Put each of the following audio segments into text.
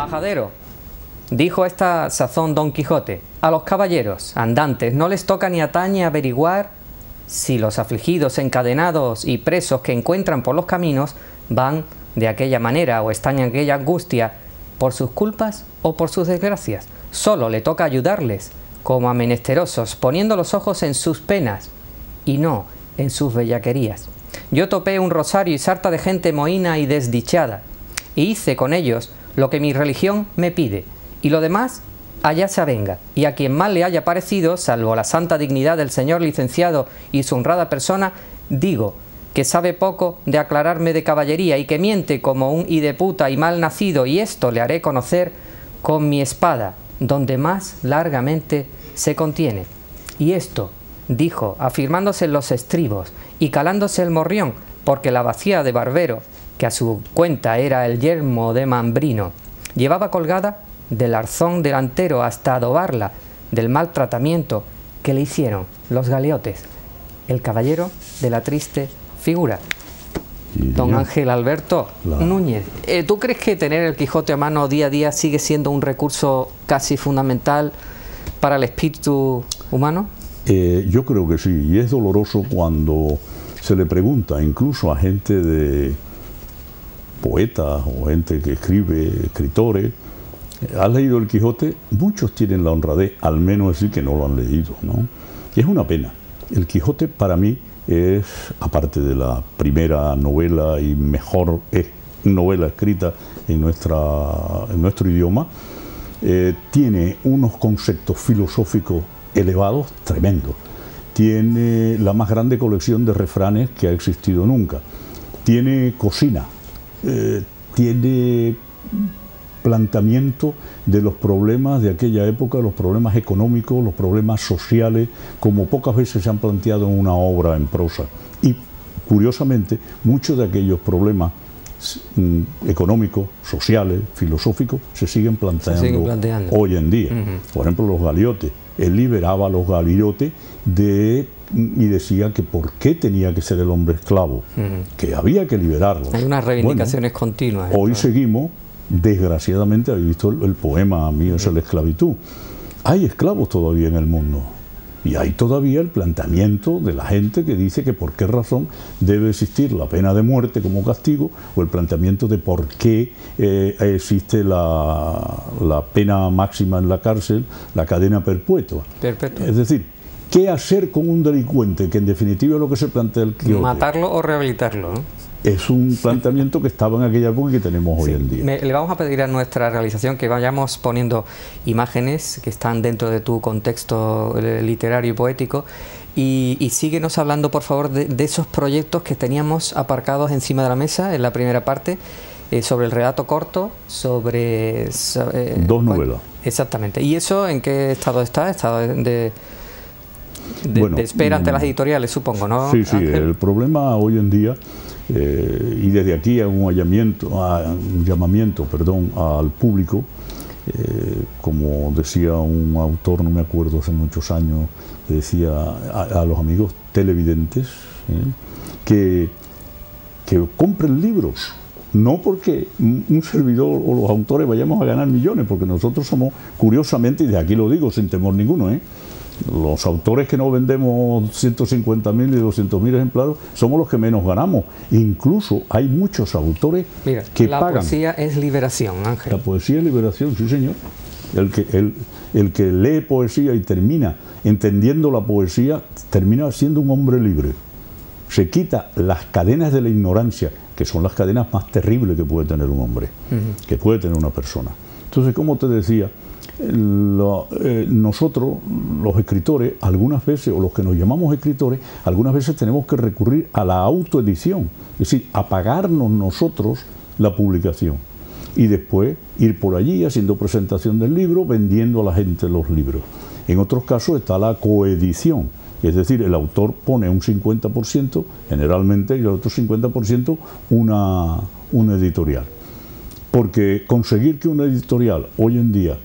Majadero, dijo a esta sazón Don Quijote, a los caballeros andantes no les toca ni atañe averiguar si los afligidos, encadenados y presos que encuentran por los caminos van de aquella manera o están en aquella angustia por sus culpas o por sus desgracias. Solo le toca ayudarles como a menesterosos, poniendo los ojos en sus penas y no en sus bellaquerías. Yo topé un rosario y sarta de gente mohína y desdichada, y hice con ellos lo que mi religión me pide, y lo demás allá se avenga, y a quien mal le haya parecido, salvo la santa dignidad del señor licenciado y su honrada persona, digo que sabe poco de aclararme de caballería y que miente como un hideputa y mal nacido, y esto le haré conocer con mi espada, donde más largamente se contiene. Y esto dijo, afirmándose en los estribos y calándose el morrión, porque la bacía de barbero, que a su cuenta era el yermo de Mambrino, llevaba colgada del arzón delantero hasta adobarla del mal tratamiento que le hicieron los galeotes. El caballero de la triste figura. Don Ángel Alberto Núñez, ¿tú crees que tener el Quijote a mano día a día sigue siendo un recurso casi fundamental para el espíritu humano? Yo creo que sí, y es doloroso cuando se le pregunta incluso a gente de poetas o gente que escribe, escritores, ¿has leído el Quijote? Muchos tienen la honradez, al menos decir que no lo han leído, ¿no? Y es una pena. El Quijote para mí es, aparte de la primera novela y mejor novela escrita en nuestro idioma, tiene unos conceptos filosóficos elevados tremendos. Tiene la más grande colección de refranes que ha existido nunca. Tiene cocina, tiene planteamiento de los problemas de aquella época, los problemas económicos, los problemas sociales, como pocas veces se han planteado en una obra en prosa. Y, curiosamente, muchos de aquellos problemas económicos, sociales, filosóficos, se siguen planteando hoy en día. Por ejemplo, los galeotes. Él liberaba a los galeotes y decía que por qué tenía que ser el hombre esclavo, que había que liberarlos. Hay unas reivindicaciones continuas. Hoy seguimos, desgraciadamente, habéis visto el poema mío, es la esclavitud. Hay esclavos todavía en el mundo. Y hay todavía el planteamiento de la gente que dice que por qué razón debe existir la pena de muerte como castigo, o el planteamiento de por qué existe la pena máxima en la cárcel, la cadena perpetua. Es decir, ¿qué hacer con un delincuente? Que en definitiva es lo que se plantea el Quijote. ¿Matarlo o rehabilitarlo, ¿no? Es un planteamiento que estaba en aquella época y que tenemos hoy en día. Le vamos a pedir a nuestra realización que vayamos poniendo imágenes que están dentro de tu contexto literario y poético, y síguenos hablando, por favor, de esos proyectos que teníamos aparcados encima de la mesa en la primera parte, sobre el relato corto, sobre... Dos novelas. Exactamente. ¿Y eso en qué estado está? ¿Estado de espera ante las editoriales, supongo, no? Sí, sí. El problema hoy en día... y desde aquí hago un llamamiento al público, como decía un autor, no me acuerdo, hace muchos años, decía a los amigos televidentes que compren libros, no porque un servidor o los autores vayamos a ganar millones, porque nosotros somos, curiosamente, y de aquí lo digo sin temor ninguno, los autores que no vendemos 150.000 y 200.000 ejemplares somos los que menos ganamos. Incluso hay muchos autores que pagan. La poesía es liberación, Ángel. La poesía es liberación, sí señor. El que lee poesía y termina entendiendo la poesía, termina siendo un hombre libre. Se quita las cadenas de la ignorancia, que son las cadenas más terribles que puede tener un hombre, que puede tener una persona. Entonces, como te decía, nosotros, los escritores, algunas veces, o los que nos llamamos escritores, algunas veces tenemos que recurrir a la autoedición, es decir, a pagarnos nosotros la publicación y después ir por allí haciendo presentación del libro, vendiendo a la gente los libros. En otros casos está la coedición, es decir, el autor pone un 50% generalmente y el otro 50% una editorial. Porque conseguir que una editorial hoy en día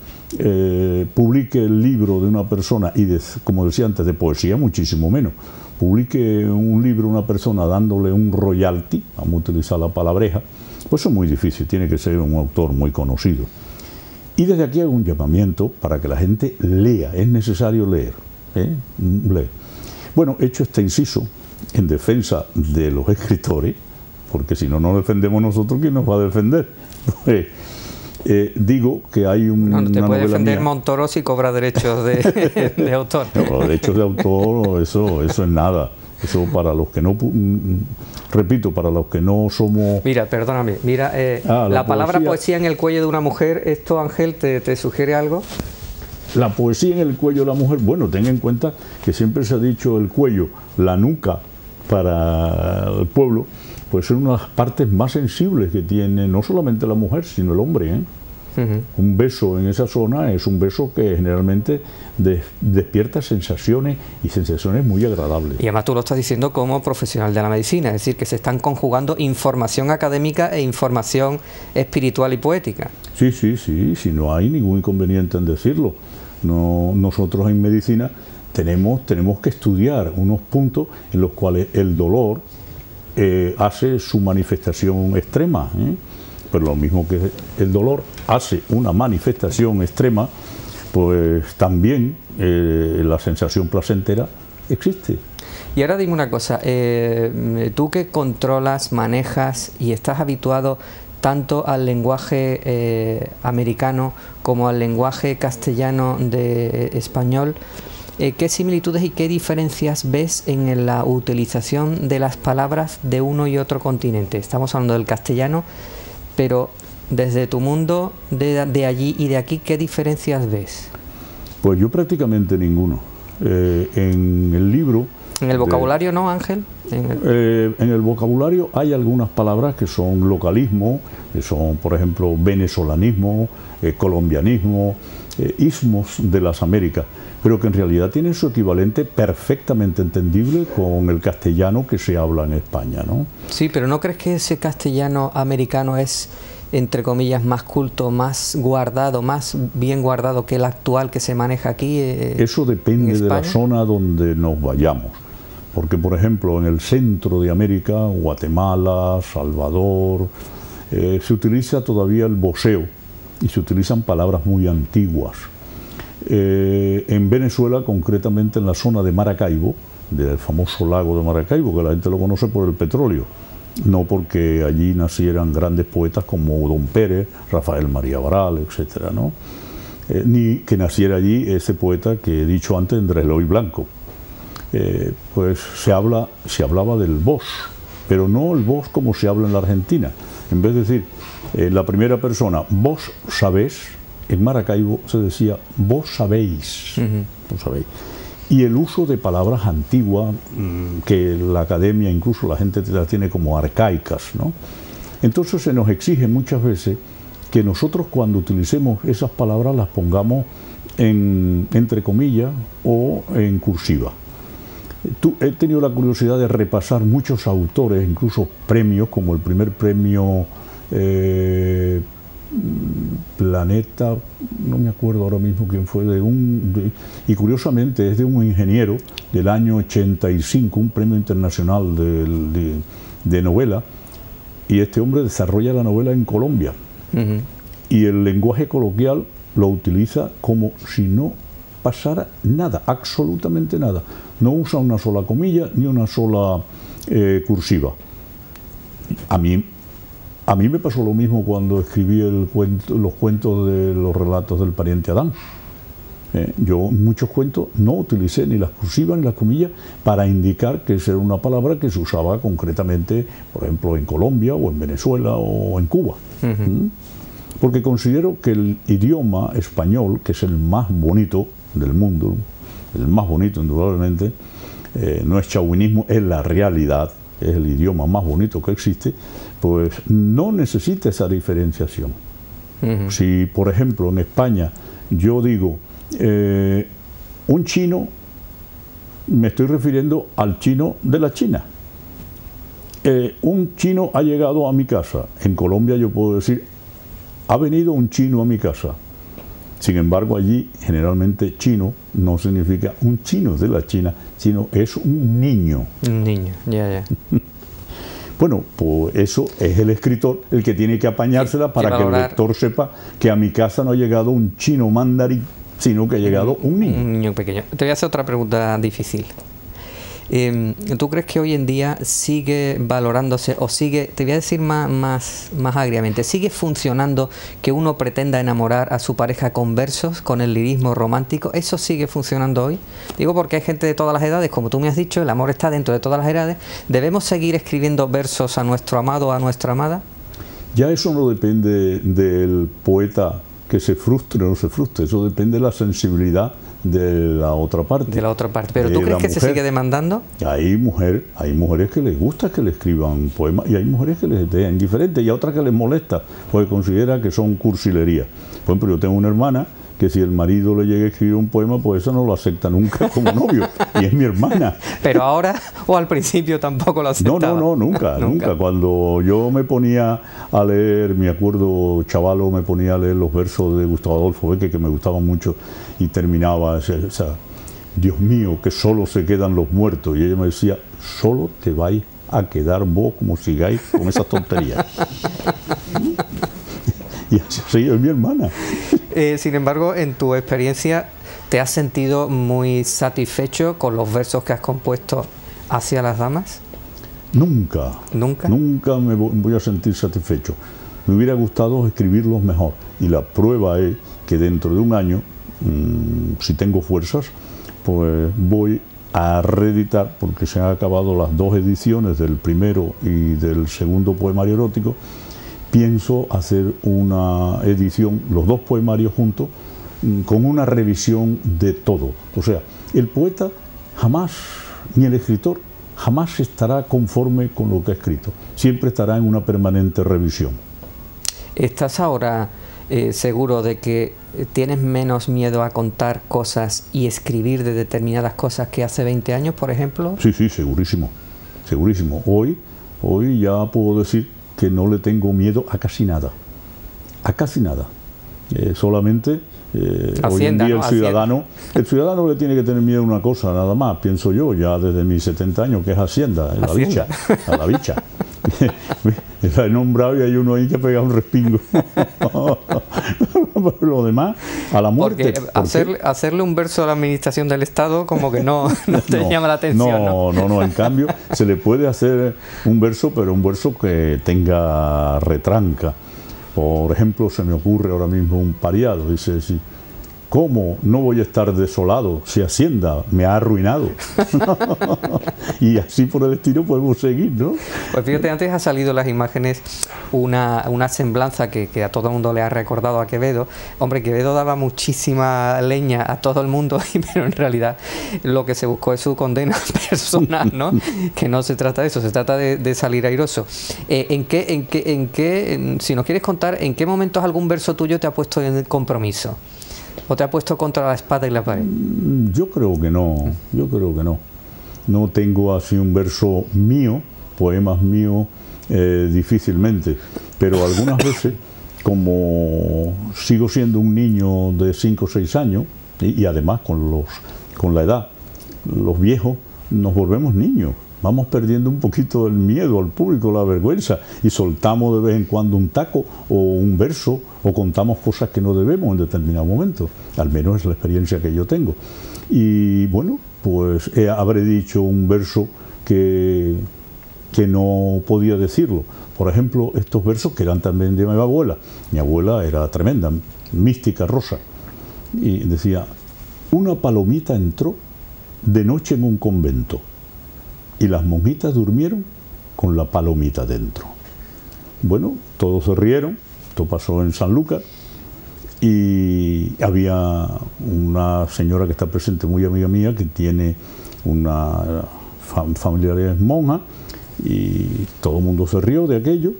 publique el libro de una persona y, como decía antes, de poesía muchísimo menos, publique un libro una persona dándole un royalty, vamos a utilizar la palabreja, pues eso es muy difícil, tiene que ser un autor muy conocido. Y desde aquí hago un llamamiento para que la gente lea, es necesario leer. Leer. Bueno, hecho este inciso en defensa de los escritores, porque si no nos defendemos nosotros, ¿quién nos va a defender? Pues, digo que hay no te puede defender Montoro si cobra derechos de autor. No, los derechos de autor, eso es nada. Eso para los que no, repito, para los que no somos... Mira, perdóname, mira, la palabra poesía en el cuello de una mujer, ¿esto, Ángel, te sugiere algo? La poesía en el cuello de la mujer, bueno, ten en cuenta que siempre se ha dicho el cuello, la nuca para el pueblo, pues son unas partes más sensibles que tiene no solamente la mujer, sino el hombre, ¿eh? Un beso en esa zona es un beso que generalmente despierta sensaciones y sensaciones muy agradables. Y además tú lo estás diciendo como profesional de la medicina, es decir, que se están conjugando información académica e información espiritual y poética. Sí, no hay ningún inconveniente en decirlo. Nosotros en medicina tenemos que estudiar unos puntos en los cuales el dolor hace su manifestación extrema, pero lo mismo que el dolor hace una manifestación extrema, pues también la sensación placentera existe. Y ahora dime una cosa, tú que controlas, manejas y estás habituado tanto al lenguaje americano como al lenguaje castellano de español, ¿qué similitudes y qué diferencias ves en la utilización de las palabras de uno y otro continente? Estamos hablando del castellano, pero desde tu mundo, de allí y de aquí, ¿qué diferencias ves? Pues yo prácticamente ninguno. En el libro... ¿En el vocabulario no, Ángel? En el vocabulario hay algunas palabras que son localismo, que son, por ejemplo, venezolanismo, colombianismo, istmos de las Américas, pero que en realidad tienen su equivalente perfectamente entendible con el castellano que se habla en España, ¿no? Sí, pero ¿no crees que ese castellano americano es, entre comillas, más culto, más guardado, más bien guardado que el actual que se maneja aquí? Eso depende de la zona donde nos vayamos. Porque, por ejemplo, en el centro de América, Guatemala, Salvador, se utiliza todavía el voceo y se utilizan palabras muy antiguas. En Venezuela, concretamente en la zona de Maracaibo, del famoso lago de Maracaibo, que la gente lo conoce por el petróleo, no porque allí nacieran grandes poetas como Don Pérez, Rafael María Baral, etcétera, ¿no? Ni que naciera allí ese poeta que he dicho antes, Andrés Eloy Blanco. Pues se hablaba del vos, pero no el vos como se habla en la Argentina. En vez de decir la primera persona, vos sabés, en Maracaibo se decía vos sabéis, vos sabéis. Y el uso de palabras antiguas, que la academia, incluso la gente las tiene como arcaicas, ¿no? Entonces se nos exige muchas veces que nosotros cuando utilicemos esas palabras las pongamos entre comillas o en cursiva. He tenido la curiosidad de repasar muchos autores, incluso premios, como el primer premio Planeta, no me acuerdo ahora mismo quién fue, y curiosamente es de un ingeniero del año 85, un premio internacional de novela, y este hombre desarrolla la novela en Colombia, y el lenguaje coloquial lo utiliza como si no pasara nada, absolutamente nada. No usa una sola comilla ni una sola cursiva. A mí me pasó lo mismo cuando escribí los cuentos de los relatos del pariente Adán. Yo en muchos cuentos no utilicé ni las cursivas ni las comillas para indicar que esa era una palabra que se usaba concretamente, por ejemplo, en Colombia o en Venezuela o en Cuba. Porque considero que el idioma español, que es el más bonito del mundo, el más bonito indudablemente, no es chauvinismo, es la realidad, es el idioma más bonito que existe, pues no necesita esa diferenciación. Si, por ejemplo, en España yo digo un chino, me estoy refiriendo al chino de la China. Un chino ha llegado a mi casa. En Colombia yo puedo decir, ha venido un chino a mi casa. Sin embargo, allí generalmente chino no significa un chino de la China, sino es un niño. Un niño, ya. Bueno, pues eso es el escritor el que tiene que apañársela para que el lector sepa que a mi casa no ha llegado un chino mandarín, sino que ha llegado un niño. Un niño pequeño. Te voy a hacer otra pregunta difícil. ¿Tú crees que hoy en día sigue valorándose o sigue, te voy a decir más agriamente, sigue funcionando que uno pretenda enamorar a su pareja con versos, con el lirismo romántico? ¿Eso sigue funcionando hoy? Digo porque hay gente de todas las edades, como tú me has dicho, el amor está dentro de todas las edades. ¿Debemos seguir escribiendo versos a nuestro amado o a nuestra amada? Ya eso no depende del poeta que se frustre o no se frustre, eso depende de la sensibilidad de la otra parte. De la otra parte. ¿Pero tú crees que se sigue demandando? Hay mujeres que les gusta que le escriban poemas y hay mujeres que les es indiferente y a otras que les molesta porque considera que son cursilería. Por ejemplo, yo tengo una hermana que si el marido le llega a escribir un poema, pues eso no lo acepta nunca como novio, y es mi hermana. Pero ahora, o al principio tampoco lo aceptaba. No, nunca. Cuando yo me ponía a leer, me acuerdo, chavalo, me ponía a leer los versos de Gustavo Adolfo Bécquer, que me gustaban mucho, y terminaba, Dios mío, que solo se quedan los muertos, y ella me decía, solo te vais a quedar vos como sigáis con esas tonterías. Y así es mi hermana. Sin embargo, en tu experiencia, ¿te has sentido muy satisfecho con los versos que has compuesto hacia las damas? Nunca. ¿Nunca? Nunca me voy a sentir satisfecho. Me hubiera gustado escribirlos mejor. Y la prueba es que dentro de un año, si tengo fuerzas, pues voy a reeditar, porque se han acabado las 2 ediciones del primero y del segundo poemario erótico. Pienso hacer una edición, los 2 poemarios juntos, con una revisión de todo. O sea, el poeta jamás, ni el escritor, jamás estará conforme con lo que ha escrito. Siempre estará en una permanente revisión. ¿Estás ahora seguro de que tienes menos miedo a contar cosas y escribir de determinadas cosas que hace 20 años, por ejemplo? Sí, segurísimo. Segurísimo. Hoy ya puedo decir que no le tengo miedo a casi nada. A casi nada. Solamente hoy en día el ciudadano le tiene que tener miedo a una cosa, nada más, pienso yo, ya desde mis 70 años, que es Hacienda, la bicha. La he nombrado y hay uno ahí que pega un respingo. Pero lo demás, a la muerte. Porque hacerle un verso a la administración del Estado como que no te llama la atención. No, en cambio se le puede hacer un verso, pero un verso que tenga retranca. Por ejemplo, se me ocurre ahora mismo un pariado, dice, sí, ¿cómo no voy a estar desolado si Hacienda me ha arruinado? Y así por el estilo podemos seguir, ¿no? Pues fíjate, antes ha salido en las imágenes una semblanza que a todo el mundo le ha recordado a Quevedo. Hombre, Quevedo daba muchísima leña a todo el mundo, pero en realidad lo que se buscó es su condena personal, ¿no? Que no se trata de eso, se trata de salir airoso. Si nos quieres contar, ¿en qué momentos algún verso tuyo te ha puesto en el compromiso? ¿O te ha puesto contra la espada y la pared? Yo creo que no. No tengo así un verso mío, poemas míos, difícilmente. Pero algunas veces, como sigo siendo un niño de 5 o 6 años, y además con la edad, los viejos nos volvemos niños. Vamos perdiendo un poquito el miedo al público, la vergüenza, y soltamos de vez en cuando un taco o un verso, o contamos cosas que no debemos en determinado momento. Al menos es la experiencia que yo tengo. Y bueno, pues habré dicho un verso que no podía decirlo. Por ejemplo, estos versos que eran también de mi abuela. Mi abuela era tremenda, mística rosa. Y decía, una palomita entró de noche en un convento. Y las monjitas durmieron con la palomita dentro. Bueno, todos se rieron, esto pasó en San Lucas, y había una señora que está presente, muy amiga mía, que tiene una familiar monja, y todo el mundo se rió de aquello,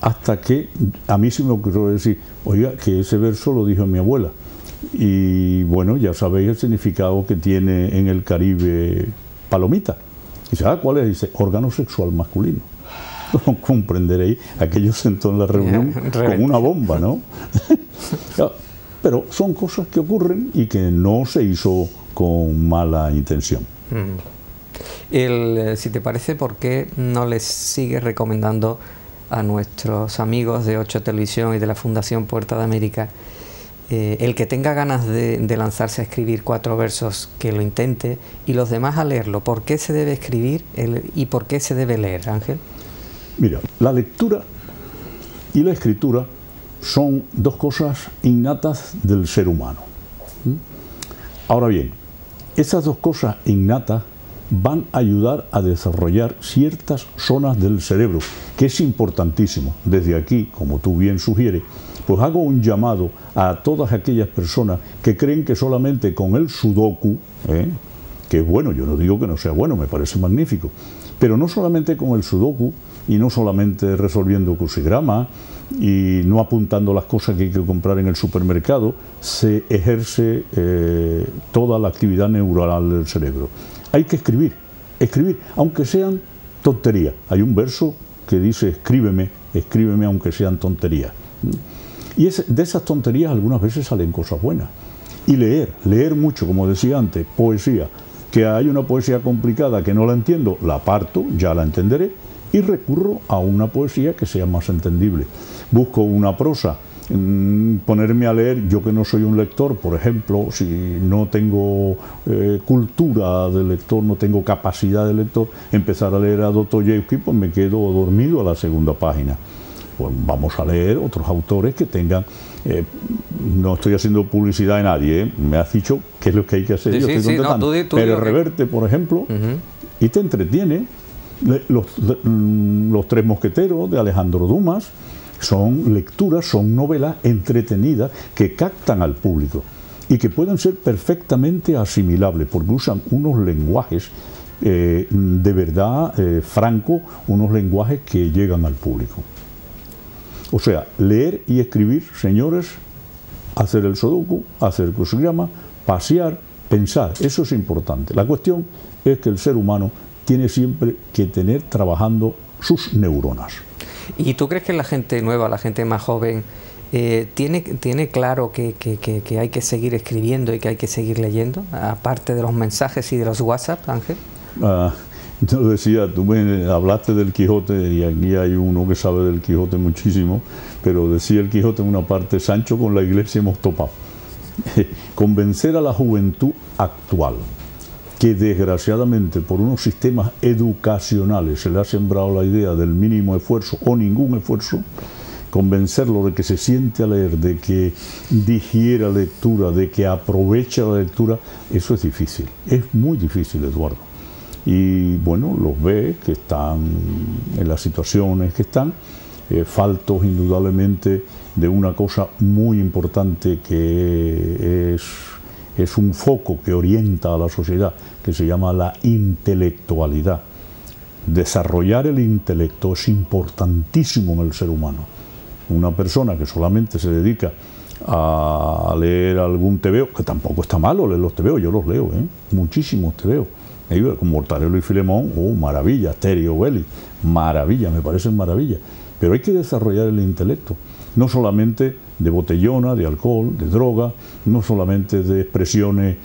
hasta que a mí se me ocurrió decir, oiga, que ese verso lo dijo mi abuela. Y bueno, ya sabéis el significado que tiene en el Caribe palomita. Dice, ¿cuál es? Dice, órgano sexual masculino. Comprenderéis, aquello sentó en la reunión como una bomba, ¿no? Pero son cosas que ocurren y que no se hizo con mala intención. Si te parece, ¿por qué no les sigues recomendando a nuestros amigos de 8 Televisión y de la Fundación Puerta de América, el que tenga ganas de lanzarse a escribir 4 versos, que lo intente, y los demás a leerlo? ¿Por qué se debe escribir y por qué se debe leer, Ángel? Mira, la lectura y la escritura son 2 cosas innatas del ser humano. Ahora bien, esas 2 cosas innatas van a ayudar a desarrollar ciertas zonas del cerebro, que es importantísimo. Desde aquí, como tú bien sugieres, pues hago un llamado a todas aquellas personas que creen que solamente con el sudoku, que es bueno, yo no digo que no sea bueno, me parece magnífico, pero no solamente con el sudoku y no solamente resolviendo crucigramas y no apuntando las cosas que hay que comprar en el supermercado, se ejerce toda la actividad neuronal del cerebro. Hay que escribir, aunque sean tonterías. Hay un verso que dice: escríbeme aunque sean tonterías. Y de esas tonterías algunas veces salen cosas buenas. Y leer mucho, como decía antes, poesía. Que hay una poesía complicada que no la entiendo, la aparto, ya la entenderé, y recurro a una poesía que sea más entendible. Busco una prosa, ponerme a leer, yo que no soy un lector, por ejemplo, si no tengo cultura de lector, no tengo capacidad de lector, empezar a leer a Dostoyevsky, pues me quedo dormido a la 2ª página. Pues vamos a leer otros autores que tengan, no estoy haciendo publicidad de nadie, me has dicho qué es lo que hay que hacer, yo estoy contestando. Pero Reverte, por ejemplo, y te entretiene. Los 3 mosqueteros de Alejandro Dumas son lecturas, son novelas entretenidas que captan al público y que pueden ser perfectamente asimilables porque usan unos lenguajes de verdad francos, unos lenguajes que llegan al público. O sea, leer y escribir, señores, hacer el sudoku, hacer el crucigrama, pasear, pensar, eso es importante. La cuestión es que el ser humano tiene siempre que tener trabajando sus neuronas. ¿Y tú crees que la gente nueva, la gente más joven, tiene claro que hay que seguir escribiendo y que hay que seguir leyendo, aparte de los mensajes y de los WhatsApp, Ángel? Yo decía, tú me hablaste del Quijote y aquí hay uno que sabe del Quijote muchísimo, pero decía el Quijote en una parte: Sancho, con la iglesia hemos topado. Convencer a la juventud actual, que desgraciadamente por unos sistemas educacionales se le ha sembrado la idea del mínimo esfuerzo o ningún esfuerzo, convencerlo de que se siente a leer, de que digiera lectura, de que aprovecha la lectura, eso es difícil, es muy difícil, Eduardo. Y bueno, los ves que están en las situaciones que están, faltos indudablemente de una cosa muy importante que es un foco que orienta a la sociedad, que se llama la intelectualidad. Desarrollar el intelecto es importantísimo en el ser humano. Una persona que solamente se dedica a leer algún tebeo, que tampoco está malo leer los tebeos, yo los leo, muchísimos tebeos. Con Mortadelo y Filemón, maravilla, Asterio, Belli, maravilla, me parecen maravilla. Pero hay que desarrollar el intelecto, no solamente de botellona, de alcohol, de droga, no solamente de expresiones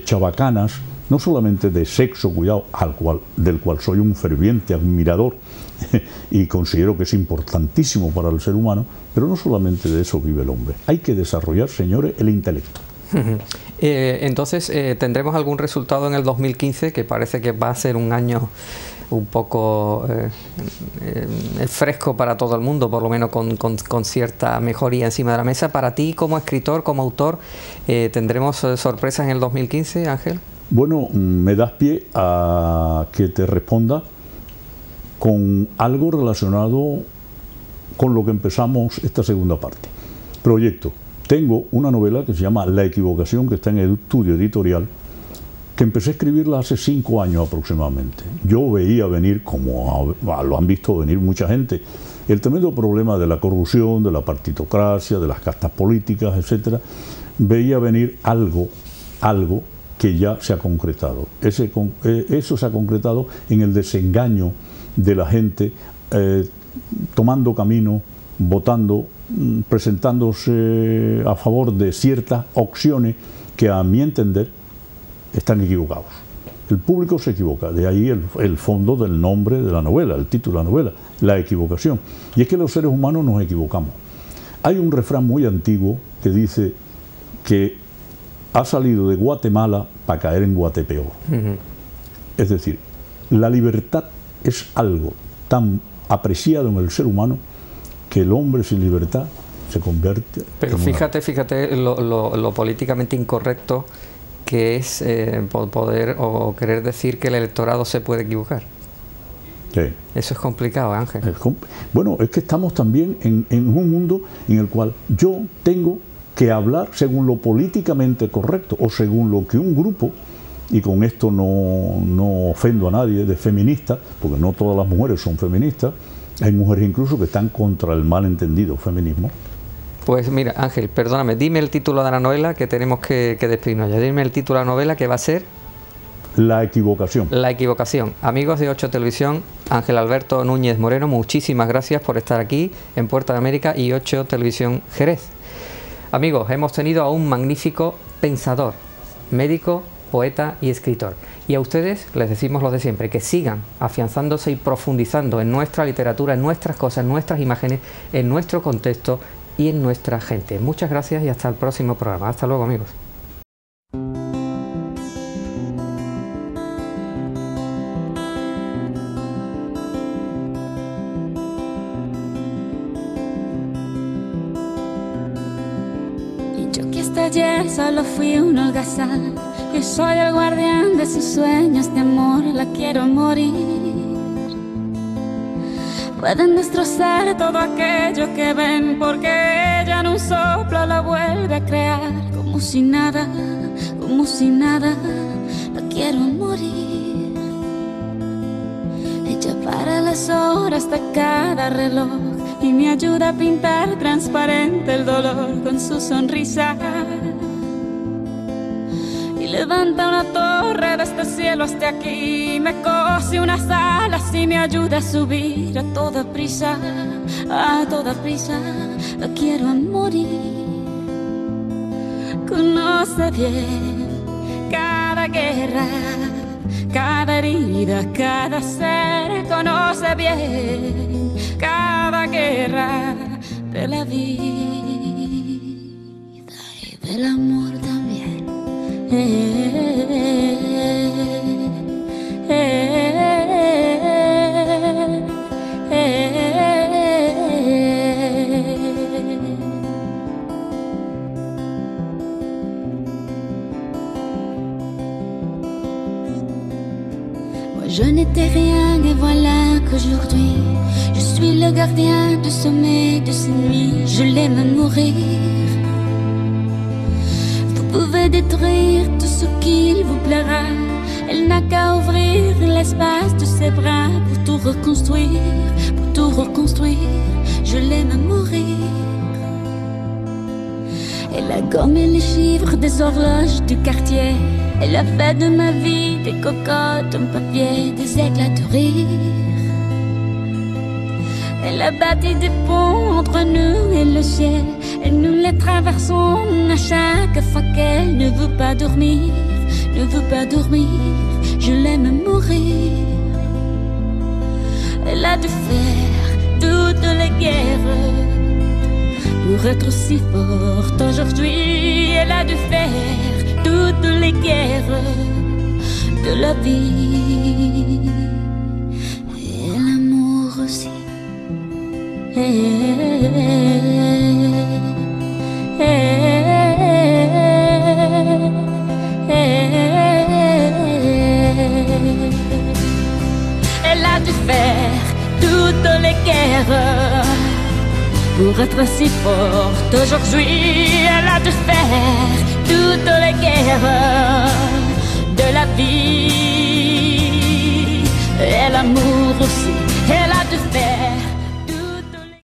chabacanas, no solamente de sexo, cuidado, del cual soy un ferviente admirador y considero que es importantísimo para el ser humano, pero no solamente de eso vive el hombre. Hay que desarrollar, señores, el intelecto. Entonces, ¿tendremos algún resultado en el 2015? Que parece que va a ser un año un poco fresco para todo el mundo, por lo menos con cierta mejoría encima de la mesa. Para ti, como escritor, como autor, ¿tendremos sorpresas en el 2015, Ángel? Bueno, me das pie a que te responda con algo relacionado con lo que empezamos esta segunda parte. Proyecto. Tengo una novela que se llama La equivocación, que está en el estudio editorial, que empecé a escribirla hace 5 años aproximadamente. Yo veía venir, como lo han visto venir mucha gente, el tremendo problema de la corrupción, de la partitocracia, de las castas políticas, etcétera. Veía venir algo que ya se ha concretado. Eso se ha concretado en el desengaño de la gente, tomando camino, votando, presentándose a favor de ciertas opciones que, a mi entender, están equivocados. El público se equivoca, de ahí el fondo del nombre de la novela, el título de la novela, la equivocación. Y es que los seres humanos nos equivocamos. Hay un refrán muy antiguo que dice que ha salido de Guatemala para caer en Guatepeor. Es decir, la libertad es algo tan apreciado en el ser humano que el hombre sin libertad se convierte. Pero fíjate lo políticamente incorrecto que es poder o querer decir que el electorado se puede equivocar. Sí. Eso es complicado, Ángel. Bueno, es que estamos también en un mundo en el cual yo tengo que hablar según lo políticamente correcto o según lo que un grupo, y con esto no ofendo a nadie, de feministas, porque no todas las mujeres son feministas, hay mujeres incluso que están contra el malentendido feminismo. Pues mira, Ángel, perdóname, dime el título de la novela, que tenemos que despedirnos ya. Dime el título de la novela, que va a ser... La equivocación. La equivocación. Amigos de 8 Televisión, Ángel Alberto Núñez Moreno, muchísimas gracias por estar aquí en Puerta de América y 8 Televisión Jerez. Amigos, hemos tenido a un magnífico pensador, médico, poeta y escritor. Y a ustedes les decimos lo de siempre, que sigan afianzándose y profundizando en nuestra literatura, en nuestras cosas, en nuestras imágenes, en nuestro contexto y en nuestra gente. Muchas gracias y hasta el próximo programa. Hasta luego, amigos. Y yo que hasta ayer solo fui un holgazán, yo soy el guardián de sus sueños de amor, la quiero morir. Pueden destrozar todo aquello que ven, porque ella en un soplo la vuelve a crear. Como si nada, la quiero morir. Ella para las horas de cada reloj y me ayuda a pintar transparente el dolor con su sonrisa. Y levanta una torre desde el cielo hasta aquí, me cose unas alas y me ayuda a subir a toda prisa, la quiero a morir. Conoce bien cada guerra, cada herida, cada ser. Conoce bien cada guerra de la vida y del amor también. Moi je n'étais rien et voilà qu'aujourd'hui je suis le gardien du sommeil de ces nuits. Je l'aime à mourir. Vous pouvez détruire tout ce qu'il vous plaira, elle n'a qu'à ouvrir l'espace de ses bras pour tout reconstruire, je l'aime à mourir. Elle a gommé les chiffres des horloges du quartier, elle a fait de ma vie des cocottes en papier, des éclats de rire. Elle a bâti des ponts entre nous et le ciel, et nous les traversons à chaque fois qu'elle ne veut pas dormir, je l'aime à mourir. Elle a dû faire toutes les guerres pour être aussi forte aujourd'hui. Elle a dû faire toutes les guerres de la vie et l'amour aussi. Elle a dû faire toutes les guerres pour être si forte aujourd'hui. Elle a dû faire toutes les guerres